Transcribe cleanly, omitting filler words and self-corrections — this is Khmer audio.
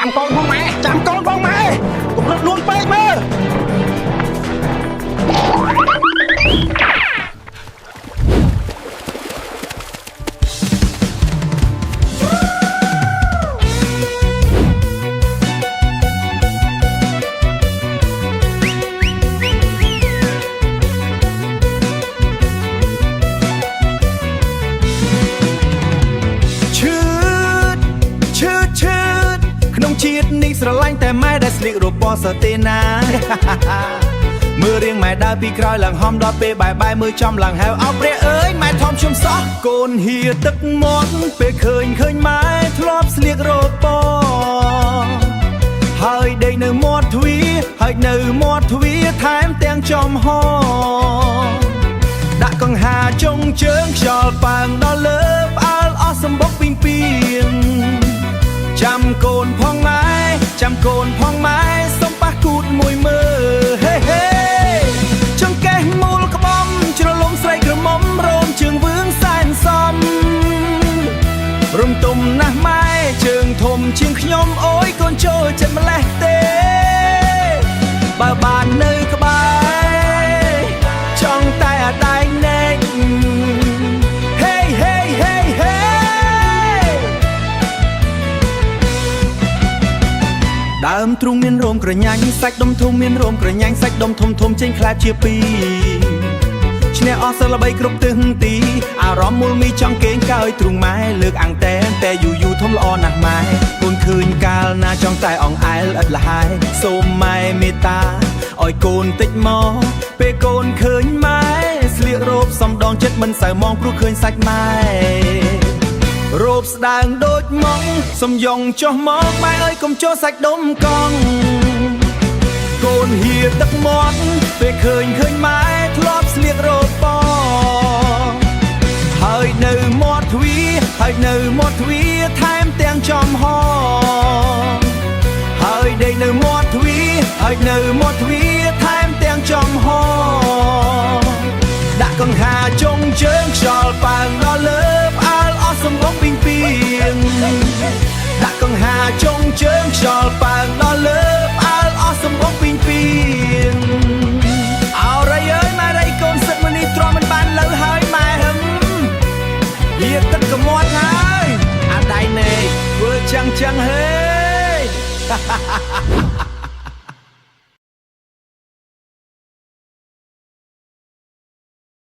ចាំកូនផងម៉ែចាំកូនផងម៉ែកុំរត់លួនពេកមើលជាតិនេះស្រឡាញ់តែម៉ែដែលស្លៀករូបពណ៌សតេណាមើលរៀងម៉ែដើរពីក្រោយឡើងហំដល់ពេលបាយមើលចំឡើងហៅអោព្រះអើយម៉ែធំខ្ញុំសោះកូនហៀទឹកមាត់ពេលឃើញម៉ែធ្លាប់ស្លៀករូបពណ៌ហើយដេកនៅមាត់ទ្វារថែមទាំងចំហដាក់កង្ហាចុងជើងខ្យល់ប៉ើងដល់លើផ្អើលអស់សម្បុកពីងពីងចាំកូនផងម៉ែសុំប៉ះគូតមួយមើហេហេចង្កេះមូលក្បំជ្រលំស្រីក្រមុំរោមជើងវឿងសែនសំរំទុំណាស់ម៉ែជើងធំជាងខ្ញុំអូយកូនចូលចិត្តម្លេះទេបើបាននៅក្បែរចង់តែអាដៃណែកដើមទ្រូងមានរោមក្រញាញ់សាច់ដុំធំមានរោមក្រញាញ់សាច់ដុំធំចេញខ្លាចជាពីរឈ្នះអស់សិល3គ្រប់ទិសទីអារម្មណ៍មូលមីចង់គេងកើយទ្រូងម៉ែលើកអាំងតែយូរធំល្អណាស់ម៉ែកូនឃើញកាលណាចង់តែអង្អែលឥតលហើយសូមម៉ែមេត្តាឲ្យកូនតិចមកពេលកូនឃើញម៉ែស្លៀករូបសំដងចិត្តមិនសូវមองព្រោះឃើញសាច់ម៉ែរូបស្ដើងដូចមកសំយងចុះមកម៉ែអើយកុំចូលសាច់ដុំកង់កូនហៀទឹកមាត់ពេលឃើញម៉ែធ្លាប់ស្លៀករូបពណ៌ហើយនៅមាត់ទ្វារថែមទាំងចំហហើយដេកនៅមាត់ទ្វារថែមទាំងចំហដាក់កង្ហាចុងជើងខ្យល់ប៉ើងដល់លើផ្អើលអស់សម្បុកពីងពីងដាក់កង្ហាចុងជើងខ្យល់ប៉ើងដល់លើផ្អើលអស់សម្បុកពីងពីងអោរ៉ៃអើយម៉ែរ៉ៃកូនសឹកមួយនេះទ្រាំមិនបានលើហើយម៉ែហឹមហៀទឹកកមាត់ហើយអាដៃណែធ្វើចឹងហេ